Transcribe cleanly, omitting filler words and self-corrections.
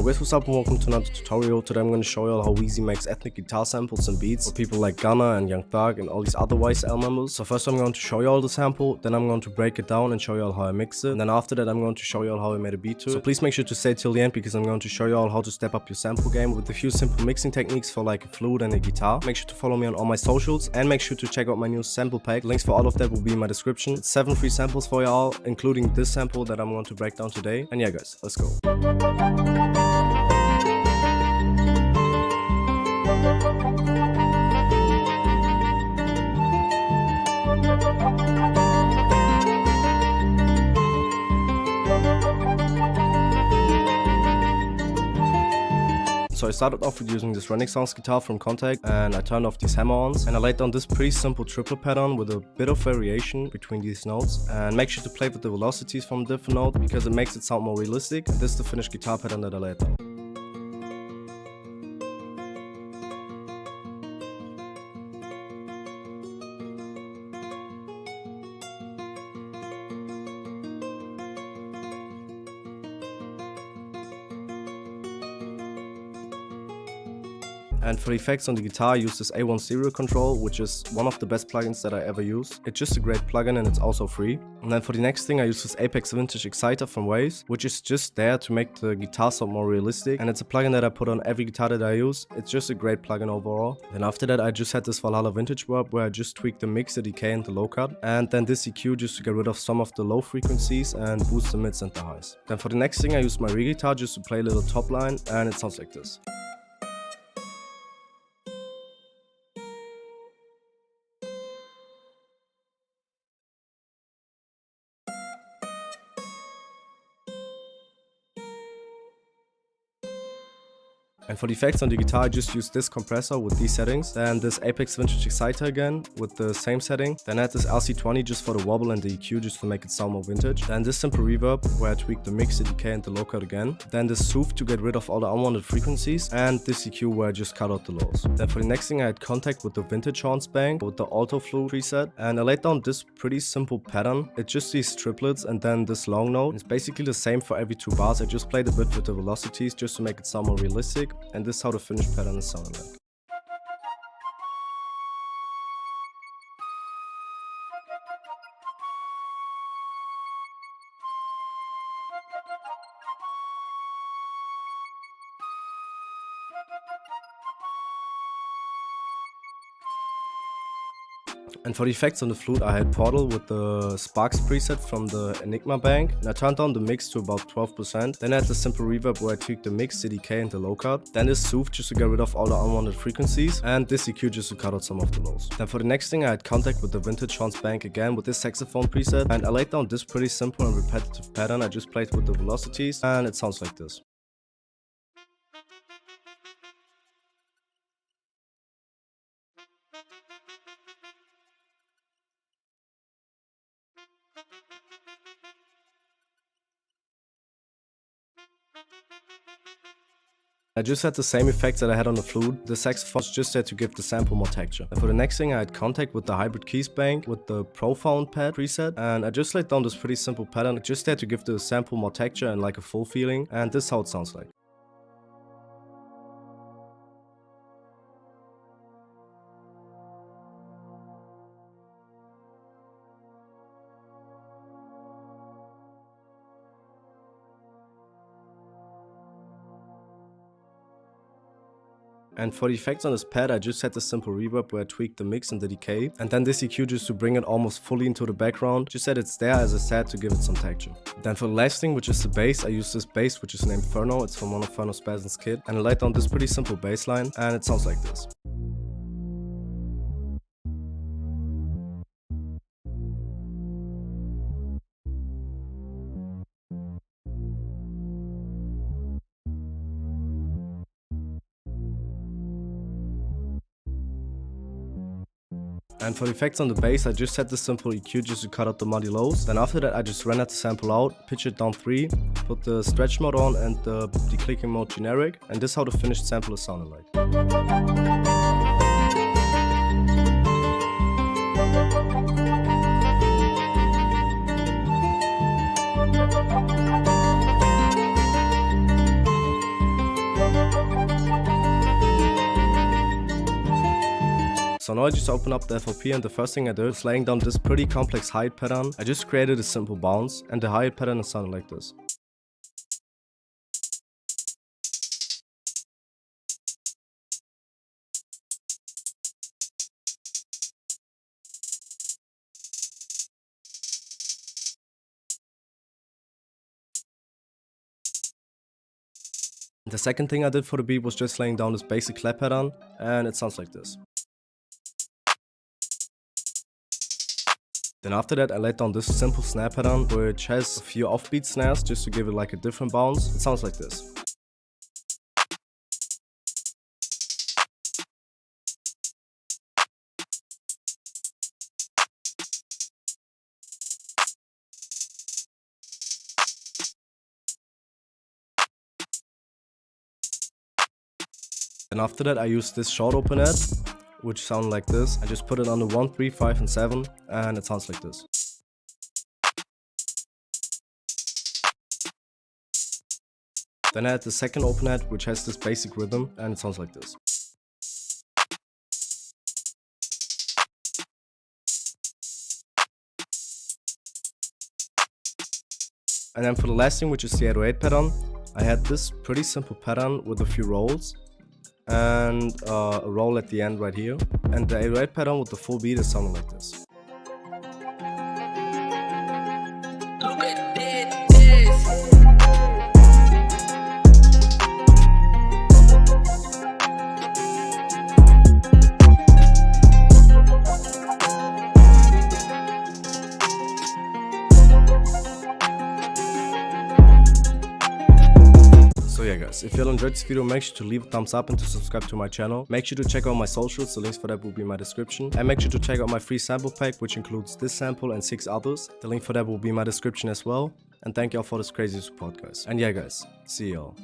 guys, what's up and welcome to another tutorial. Today I'm going to show you all how Wheezy makes ethnic guitar samples and beats for people like Gunna and Young Thug and all these other YSL members. So first I'm going to show you all the sample, then I'm going to break it down and show you all how I mix it, and then after that I'm going to show you all how I made a beat to it. So please make sure to stay till the end because I'm going to show you all how to step up your sample game with a few simple mixing techniques for like a flute and a guitar. Make sure to follow me on all my socials and make sure to check out my new sample pack. Links for all of that will be in my description. It's 7 free samples for you all, including this sample that I'm going to break down today. And yeah guys, let's go. So I started off with using this Renaissance guitar from Contact, and I turned off these hammer-ons, and I laid down this pretty simple triple pattern with a bit of variation between these notes. And make sure to play with the velocities from different notes because it makes it sound more realistic. And this is the finished guitar pattern that I laid down. And for the effects on the guitar, I use this A1 stereo control, which is one of the best plugins that I ever use. It's just a great plugin and it's also free. And then for the next thing, I use this Apex Vintage Exciter from Wheezy, which is just there to make the guitar sound more realistic. And it's a plugin that I put on every guitar that I use. It's just a great plugin overall. Then after that, I just had this Valhalla Vintage verb where I just tweaked the mix, the decay and the low cut. And then this EQ just to get rid of some of the low frequencies and boost the mids and the highs. Then for the next thing, I used my re-guitar just to play a little top line, and it sounds like this. And for the effects on the guitar, I just used this compressor with these settings, then this Apex Vintage Exciter again with the same setting, then I had this LC20 just for the wobble and the EQ just to make it sound more vintage, then this simple reverb where I tweaked the mix, the decay and the low cut again, then this soothe to get rid of all the unwanted frequencies, and this EQ where I just cut out the lows. Then for the next thing, I had Contact with the Vintage Horns Bang with the Alto Flute preset, and I laid down this pretty simple pattern. It's just these triplets and then this long note. It's basically the same for every 2 bars. I just played a bit with the velocities just to make it sound more realistic. And this is how the finished pattern is sounding like. And for the effects on the flute, I had Portal with the Sparks preset from the Enigma bank, and I turned down the mix to about 12%. Then I had the simple reverb where I tweaked the mix, the decay and the low cut. Then this soothe just to get rid of all the unwanted frequencies, and this EQ just to cut out some of the lows. Then for the next thing, I had Contact with the Vintage Horns bank again with this saxophone preset, and I laid down this pretty simple and repetitive pattern. I just played with the velocities, and it sounds like this. I just had the same effects that I had on the flute. The saxophone's just there to give the sample more texture. And for the next thing, I had Contact with the Hybrid Keys bank with the Profound pad preset, and I just laid down this pretty simple pattern just there to give the sample more texture and like a full feeling, and this is how it sounds like. And for the effects on this pad, I just had this simple reverb where I tweaked the mix and the decay, and then this EQ just to bring it almost fully into the background, just that it's there as I said to give it some texture. Then for the last thing, which is the bass, I use this bass which is named Ferno. It's from one of Ferno Spazzin's kit, and I laid down this pretty simple bass line, and it sounds like this. And for the effects on the bass, I just set this simple EQ just to cut out the muddy lows. Then after that, I just rendered the sample out, pitch it down 3, put the stretch mode on and the declicking mode generic, and this is how the finished sample is sounding like. So now I just open up the FOP, and the first thing I did was laying down this pretty complex hi-hat pattern. I just created a simple bounce, and the hi-hat pattern is sounding like this. The second thing I did for the beat was just laying down this basic clap pattern, and it sounds like this. Then after that I laid down this simple snare pattern, which has a few offbeat snares just to give it like a different bounce. It sounds like this. And after that I used this short openhat, which sound like this. I just put it on the 1, 3, 5 and 7, and it sounds like this. Then I had the second openhat, which has this basic rhythm, and it sounds like this. And then for the last thing, which is the 808 pattern, I had this pretty simple pattern with a few rolls and a roll at the end right here. And the 808 pattern with the full beat is sounding like this. So yeah guys, if you all enjoyed this video, make sure to leave a thumbs up and to subscribe to my channel. Make sure to check out my socials, the links for that will be in my description. And make sure to check out my free sample pack, which includes this sample and 6 others. The link for that will be in my description as well. And thank you all for this crazy support guys. And yeah guys, see y'all.